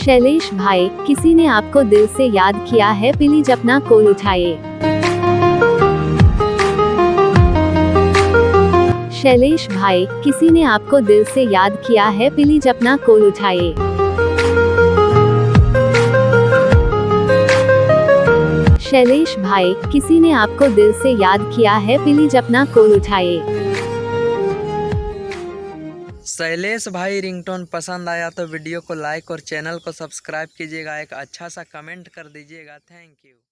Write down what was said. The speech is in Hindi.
शैलेश भाई, किसी ने आपको दिल से याद किया है, प्लीज अपना कॉल उठाइए। शैलेश भाई, किसी ने आपको दिल से याद किया है, प्लीज अपना कॉल उठाइए। शैलेश भाई, किसी ने आपको दिल से याद किया है, प्लीज अपना कॉल उठाइए। शैलेश भाई, रिंगटोन पसंद आया तो वीडियो को लाइक और चैनल को सब्सक्राइब कीजिएगा। एक अच्छा सा कमेंट कर दीजिएगा। Thank you.